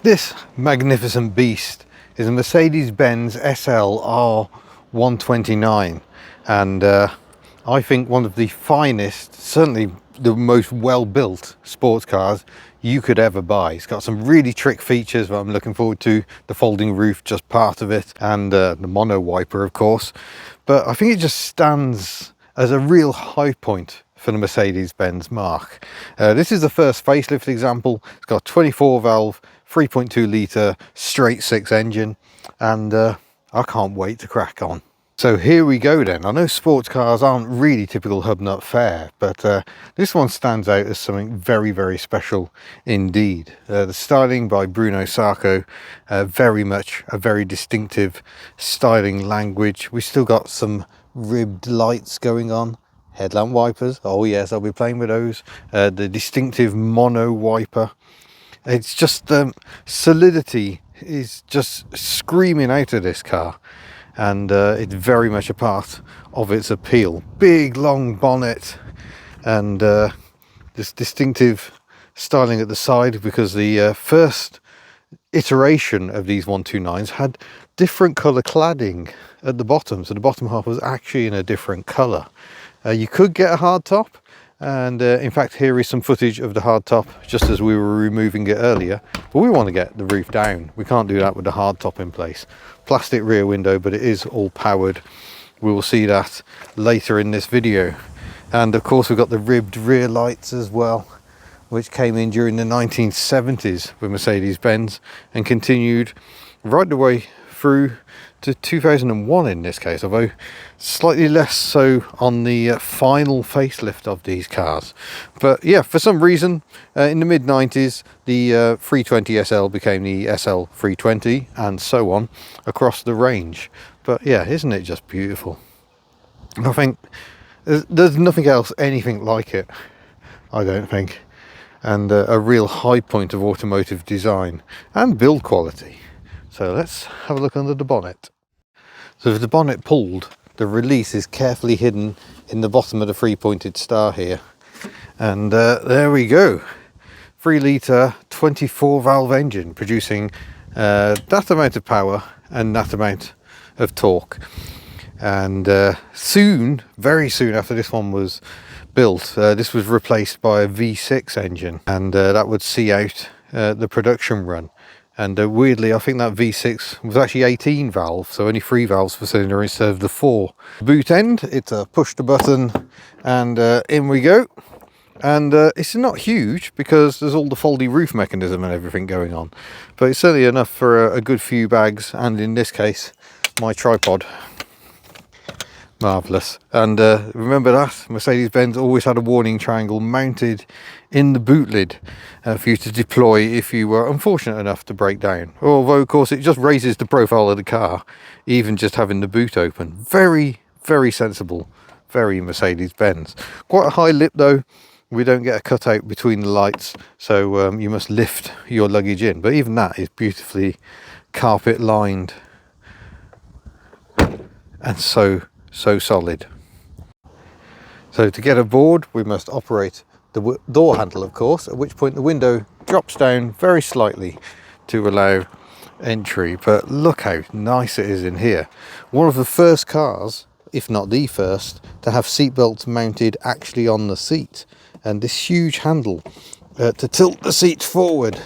This magnificent beast is a Mercedes-Benz SL320 R129, and I think one of the finest, certainly the most well-built sports cars you could ever buy. It's got some really trick features that I'm looking forward to. The folding roof, just part of it, and the mono wiper, of course. But I think it just stands as a real high point for the Mercedes-Benz marque. This is the first facelift example. It's got a 24 valve 3.2 litre straight six engine, and I can't wait to crack on. So here we go then. I know sports cars aren't really typical hub nut fare, but this one stands out as something very, very special indeed. The styling by Bruno Sarko, very much a very distinctive styling language. We've still got some ribbed lights going on. Headlamp wipers, oh yes, I'll be playing with those. The distinctive mono wiper. It's just solidity is just screaming out of this car, and it's very much a part of its appeal. Big long bonnet, and this distinctive styling at the side, because the first iteration of these 129s had different colour cladding at the bottom, so the bottom half was actually in a different colour. You could get a hard top, and in fact here is some footage of the hard top just as we were removing it earlier, but we want to get the roof down. We can't do that with the hard top in place. Plastic rear window, but it is all powered. We will see that later in this video. And of course we've got the ribbed rear lights as well, which came in during the 1970s with Mercedes-Benz and continued right the way through to 2001 in this case, although slightly less so on the final facelift of these cars. But yeah, for some reason in the mid-90s the 320 SL became the SL320 and so on across the range. But yeah, isn't it just beautiful? I think there's nothing else anything like it, I don't think, and a real high point of automotive design and build quality. So let's have a look under the bonnet. So if the bonnet pulled, the release is carefully hidden in the bottom of the three-pointed star here. And there we go. 3 litre 24 valve engine producing that amount of power and that amount of torque. And soon, very soon after this one was built, this was replaced by a V6 engine, and that would see out the production run. And weirdly, I think that V6 was actually 18 valve, so only 3 valves per cylinder instead of the 4. Boot end, it's a push the button and in we go. And it's not huge because there's all the foldy roof mechanism and everything going on, but it's certainly enough for a good few bags, and in this case my tripod. Marvellous. And remember that Mercedes-Benz always had a warning triangle mounted in the boot lid for you to deploy if you were unfortunate enough to break down. Although of course it just raises the profile of the car, even just having the boot open. Very, very sensible, very Mercedes-Benz. Quite a high lip though. We don't get a cutout between the lights, so you must lift your luggage in, but even that is beautifully carpet lined and so solid. So to get aboard we must operate the door handle, of course, at which point the window drops down very slightly to allow entry. But look how nice it is in here. One of the first cars, if not the first, to have seat belts mounted actually on the seat, and this huge handle to tilt the seats forward.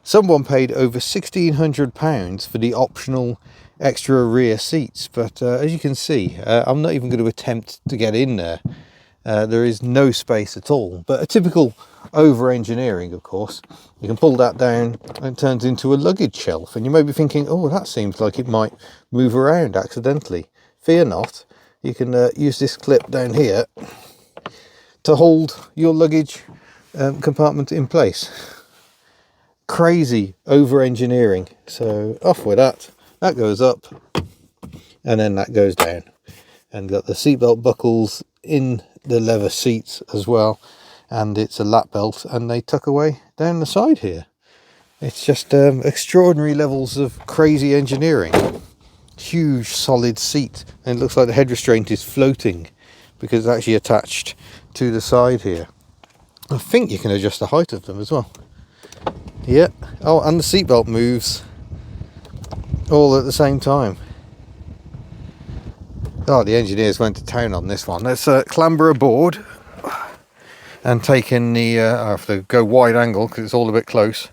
Someone paid over £1,600 for the optional extra rear seats, but as you can see, I'm not even going to attempt to get in there. There is no space at all, but a typical over-engineering, of course. You can pull that down and it turns into a luggage shelf, and you may be thinking, oh, that seems like it might move around accidentally. Fear not, you can use this clip down here to hold your luggage compartment in place. Crazy over-engineering. So off with that. That goes up and then that goes down, and got the seatbelt buckles in the leather seats as well, and it's a lap belt and they tuck away down the side here. It's just extraordinary levels of crazy engineering. Huge solid seat, and it looks like the head restraint is floating because it's actually attached to the side here. I think you can adjust the height of them as well. Yeah. Oh, and the seatbelt moves all at the same time. Oh, the engineers went to town on this one. Let's clamber aboard and take in the, I have to go wide angle because it's all a bit close,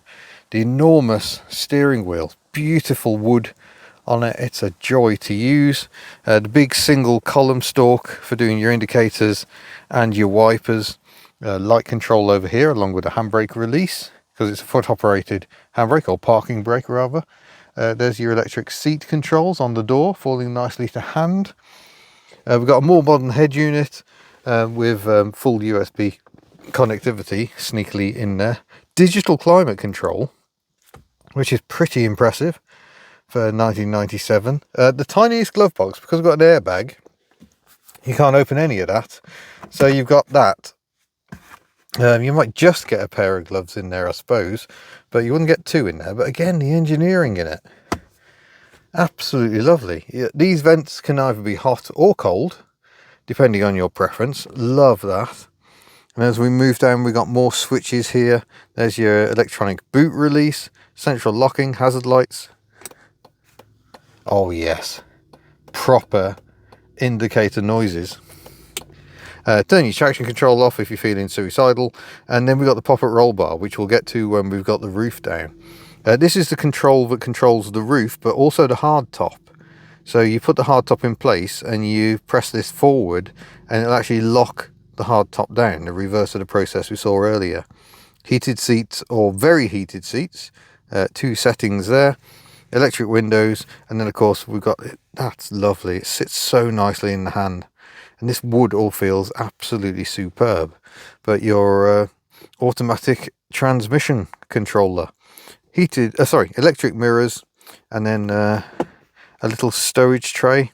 the enormous steering wheel. Beautiful wood on it. It's a joy to use. The big single column stalk for doing your indicators and your wipers. Light control over here along with a handbrake release because it's a foot operated handbrake, or parking brake rather. There's your electric seat controls on the door, falling nicely to hand. We've got a more modern head unit with full USB connectivity sneakily in there. Digital climate control, which is pretty impressive for 1997. The tiniest glove box, because we've got an airbag, you can't open any of that. So you've got that. You might just get a pair of gloves in there, I suppose, but you wouldn't get two in there. But again, the engineering in it, absolutely lovely. These vents can either be hot or cold, depending on your preference. Love that. And as we move down, we've got more switches here. There's your electronic boot release, central locking, hazard lights. Oh yes, proper indicator noises. Turn your traction control off if you're feeling suicidal. And then we've got the pop-up roll bar, which we'll get to when we've got the roof down. This is the control that controls the roof, but also the hard top. So you put the hard top in place and you press this forward and it'll actually lock the hard top down, the reverse of the process we saw earlier. Heated seats or very heated seats, two settings there, electric windows, and then of course we've got, that's lovely, it sits so nicely in the hand, and this wood all feels absolutely superb. But your automatic transmission controller, electric mirrors, and then a little storage tray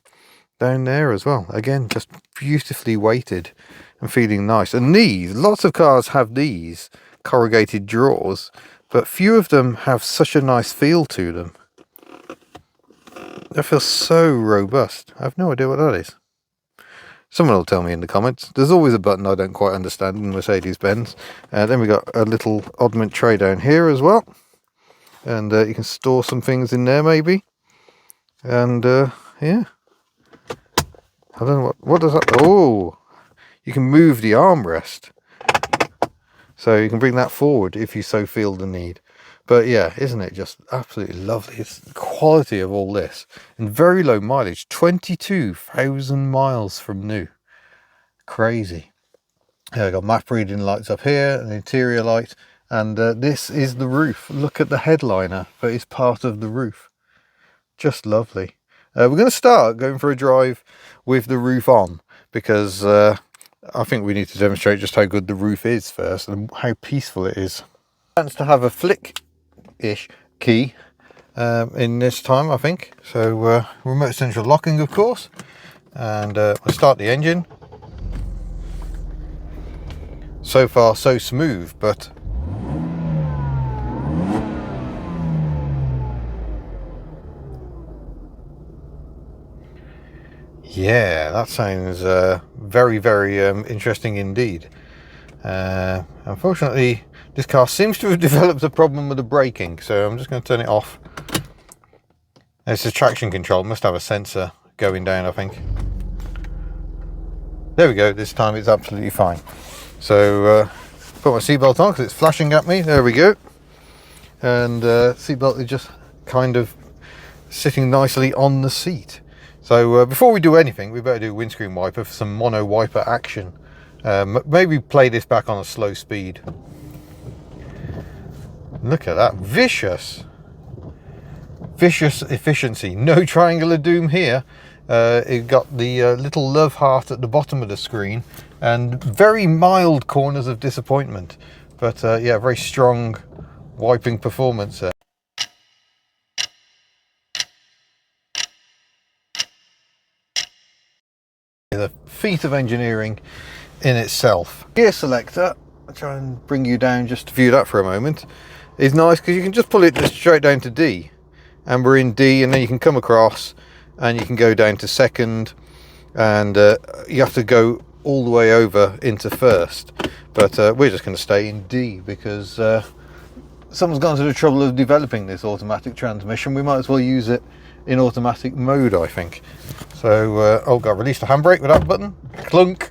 down there as well. Again, just beautifully weighted and feeling nice. And these, lots of cars have these corrugated drawers, but few of them have such a nice feel to them. That feels so robust. I have no idea what that is. Someone will tell me in the comments. There's always a button I don't quite understand in Mercedes-Benz. Then we got a little oddment tray down here as well. And you can store some things in there maybe. And yeah. I don't know what does that, oh, you can move the armrest. So you can bring that forward if you so feel the need. But yeah, isn't it just absolutely lovely? It's the quality of all this. And very low mileage, 22,000 miles from new. Crazy. I've got map reading lights up here, an interior light, and this is the roof. Look at the headliner, but it's part of the roof. Just lovely. We're going to start going for a drive with the roof on, because I think we need to demonstrate just how good the roof is first and how peaceful it is. Chance to have a flick-ish key in this time, I think. So remote central locking, of course, and we'll start the engine. So far so smooth, but yeah, that sounds very, very interesting indeed. Unfortunately, this car seems to have developed a problem with the braking, so I'm just going to turn it off. It's the traction control, it must have a sensor going down, I think. There we go, this time it's absolutely fine. So put my seatbelt on because it's flashing at me. There we go. And seatbelt is just kind of sitting nicely on the seat. So before we do anything, we better do a windscreen wiper for some mono wiper action. Maybe play this back on a slow speed. Look at that, vicious efficiency. No triangular doom here. It got the little love heart at the bottom of the screen and very mild corners of disappointment, but yeah, very strong wiping performance there. The feat of engineering in itself. Gear selector, I'll try and bring you down just to view that for a moment, is nice because you can just pull it just straight down to D, and we're in D, and then you can come across and you can go down to second, and you have to go all the way over into first, but we're just going to stay in D because someone's gone to the trouble of developing this automatic transmission, we might as well use it in automatic mode, I think. So, oh god, release the handbrake with that button. Clunk.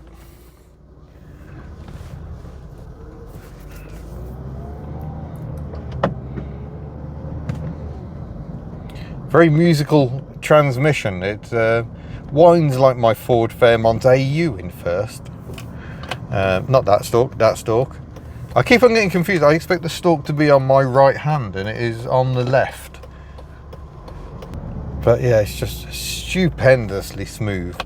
Very musical transmission. It whines like my Ford Fairmont AU in first. Not that stalk, that stalk. I keep on getting confused. I expect the stalk to be on my right hand and it is on the left. But yeah, it's just stupendously smooth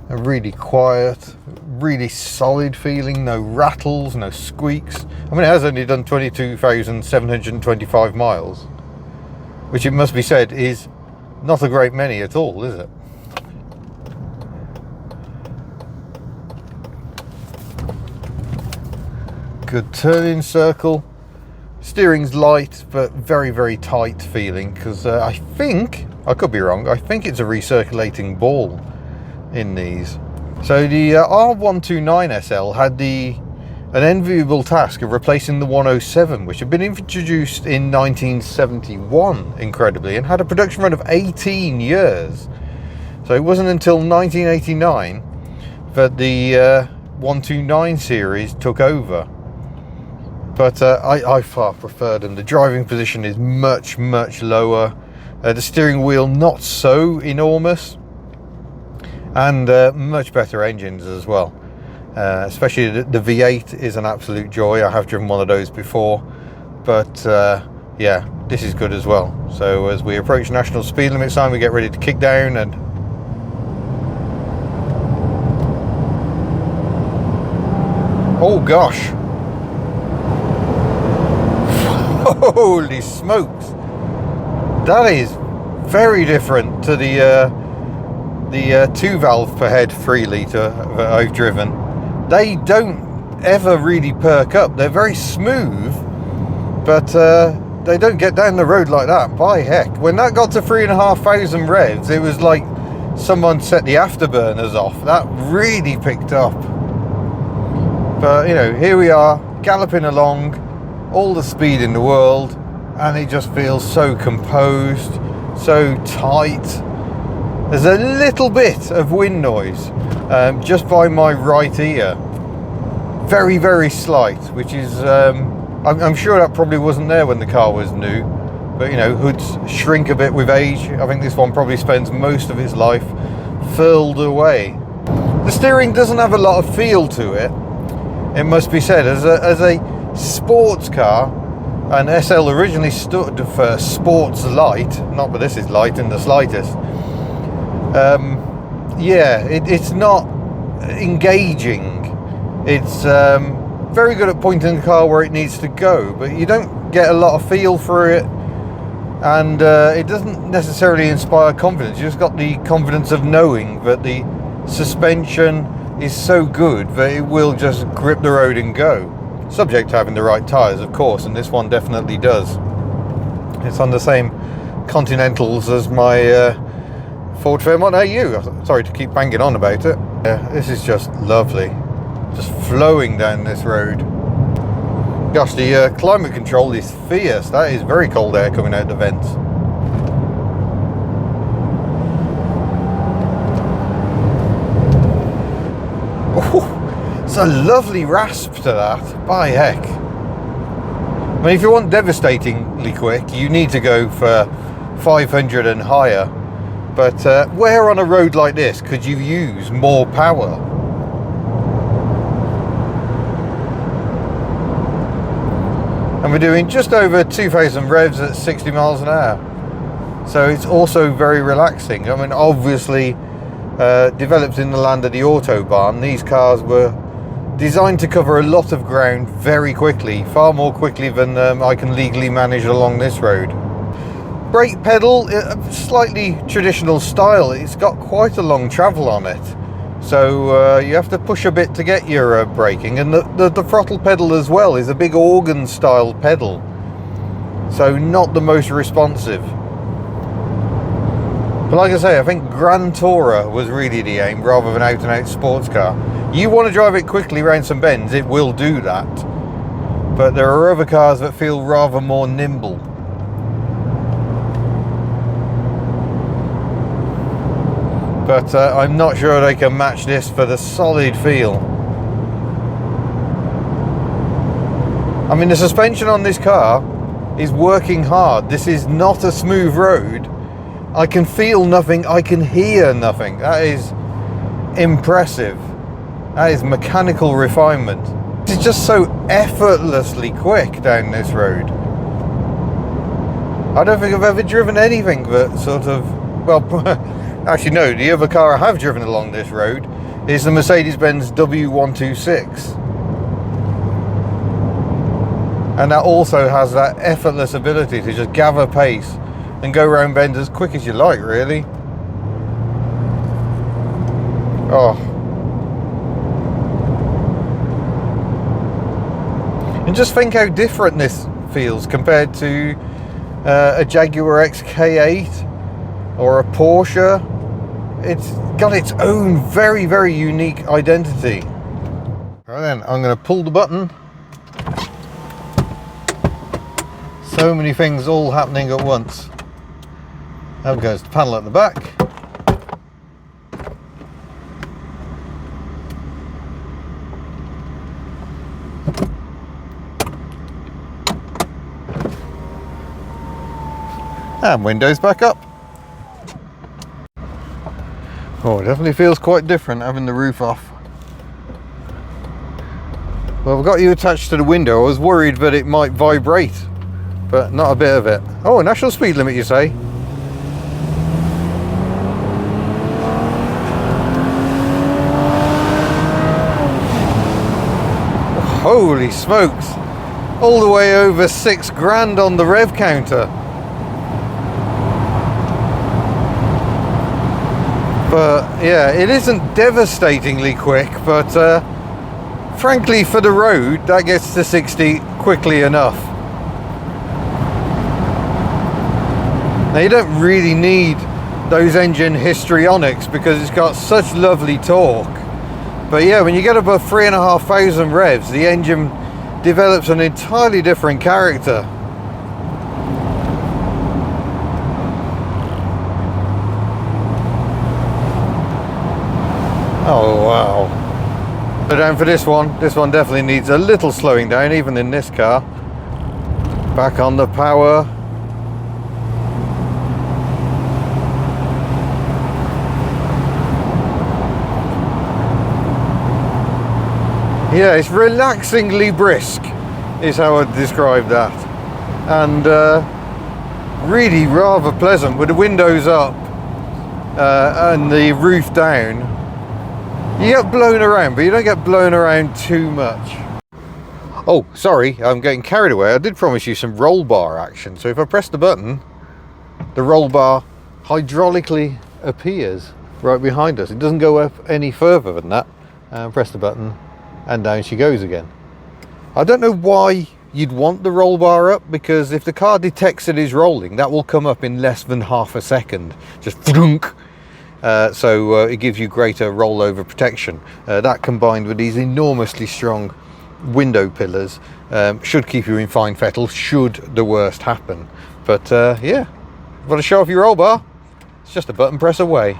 and really quiet, really solid feeling, no rattles, no squeaks. I mean, it has only done 22,725 miles, which it must be said is not a great many at all, is it? Good turning circle. Steering's light but very, very tight feeling, because I think, I could be wrong, I think it's a recirculating ball in these. So the R129 SL had an enviable task of replacing the 107, which had been introduced in 1971, incredibly, and had a production run of 18 years. So it wasn't until 1989 that the 129 series took over. But I far prefer them. The driving position is much, much lower. The steering wheel not so enormous. And much better engines as well. Especially the V8 is an absolute joy. I have driven one of those before. But yeah, this is good as well. So as we approach national speed limit sign, we get ready to kick down and... oh gosh! Holy smokes! That is very different to the 2 valve per head 3 litre that I've driven. They don't ever really perk up. They're very smooth, but they don't get down the road like that. By heck, when that got to 3,500 revs, it was like someone set the afterburners off. That really picked up. But you know, here we are galloping along, all the speed in the world, and it just feels so composed, so tight. There's a little bit of wind noise just by my right ear, very, very slight, which is I'm sure that probably wasn't there when the car was new, but you know, hoods shrink a bit with age. I think this one probably spends most of its life furled away. The steering doesn't have a lot of feel to it, it must be said. As a sports car, and SL originally stood for sports light, not that this is light in the slightest. Yeah, it's not engaging. It's very good at pointing the car where it needs to go, but you don't get a lot of feel for it, and it doesn't necessarily inspire confidence. You just got the confidence of knowing that the suspension is so good that it will just grip the road and go. Subject to having the right tyres, of course, and this one definitely does. It's on the same Continentals as my Ford Fairmont AU. Sorry to keep banging on about it. Yeah, this is just lovely. Just flowing down this road. Gosh, the climate control is fierce. That is very cold air coming out the vents. Oh, it's a lovely rasp to that, by heck. I mean, if you want devastatingly quick, you need to go for 500 and higher. But where on a road like this could you use more power? And we're doing just over 2,000 revs at 60 miles an hour. So it's also very relaxing. I mean, obviously, developed in the land of the Autobahn, these cars were designed to cover a lot of ground very quickly, far more quickly than I can legally manage along this road. Brake pedal, slightly traditional style. It's got quite a long travel on it, so you have to push a bit to get your braking, and the throttle pedal as well is a big organ style pedal, so not the most responsive. But like I say, I think Grand Tourer was really the aim rather than out and out sports car. You want to drive it quickly around some bends, it will do that, but there are other cars that feel rather more nimble. But I'm not sure they can match this for the solid feel. I mean, the suspension on this car is working hard. This is not a smooth road. I can feel nothing, I can hear nothing. That is impressive. That is mechanical refinement. It's just so effortlessly quick down this road. I don't think I've ever driven anything that sort of, well, actually no, the other car I have driven along this road is the Mercedes-Benz W126. And that also has that effortless ability to just gather pace and go around bends as quick as you like, really. Oh. And just think how different this feels compared to a Jaguar XK8 or a Porsche. It's got its own very, very unique identity. Right then, I'm going to pull the button. So many things all happening at once. There goes the panel at the back. And windows back up. Oh, it definitely feels quite different having the roof off. Well, I've got you attached to the window. I was worried that it might vibrate, but not a bit of it. Oh, a national speed limit, you say? Holy smokes! All the way over 6 grand on the rev counter. But yeah, it isn't devastatingly quick, but frankly for the road that gets to 60 quickly enough. Now you don't really need those engine histrionics because it's got such lovely torque. But yeah, when you get above 3,500 revs, the engine develops an entirely different character. Oh wow. But down for this one definitely needs a little slowing down, even in this car. Back on the power. Yeah, it's relaxingly brisk is how I'd describe that. And really rather pleasant with the windows up and the roof down. You get blown around, but you don't get blown around too much. Oh, sorry, I'm getting carried away. I did promise you some roll bar action. So if I press the button, the roll bar hydraulically appears right behind us. It doesn't go up any further than that. Press the button and down she goes again. I don't know why you'd want the roll bar up, because if the car detects it is rolling, that will come up in less than half a second. Just thunk. So it gives you greater rollover protection. That combined with these enormously strong window pillars should keep you in fine fettle should the worst happen. But yeah, want to show off your roll bar? It's just a button press away.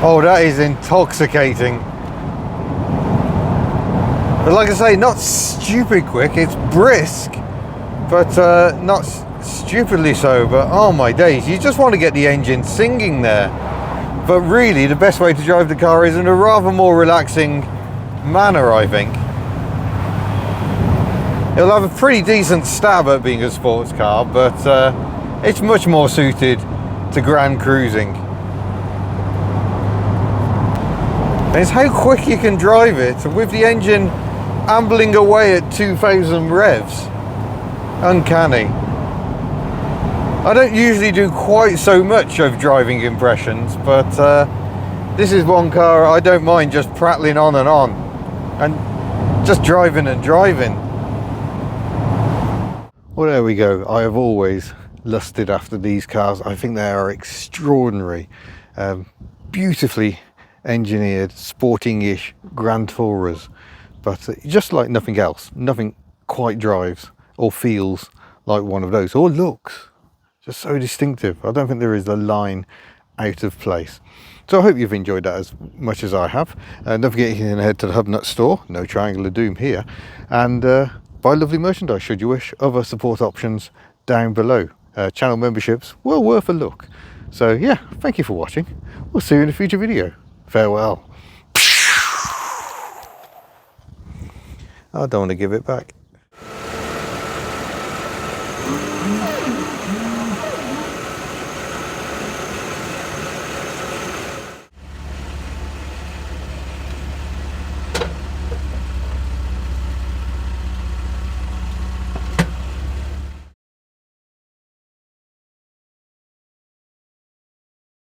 Oh, that is intoxicating. But like I say, not stupid quick, it's brisk, but not stupidly so. But oh my days, you just want to get the engine singing there. But really, the best way to drive the car is in a rather more relaxing manner, I think. It'll have a pretty decent stab at being a sports car, but it's much more suited to grand cruising. And it's how quick you can drive it with the engine ambling away at 2,000 revs. Uncanny. I don't usually do quite so much of driving impressions, but this is one car I don't mind just prattling on and just driving and driving. Well, there we go. I have always lusted after these cars. I think they are extraordinary, beautifully engineered, sporting-ish Grand Tourers, but just like nothing else, nothing quite drives or feels like one of those, or looks just so distinctive. I don't think there is a line out of place. So I hope you've enjoyed that as much as I have. Don't forget you can head to the Hubnut store, no Triangle of Doom here, and buy lovely merchandise should you wish. Other support options down below. Channel memberships well worth a look. So yeah, thank you for watching. We'll see you in a future video. Farewell. I don't want to give it back.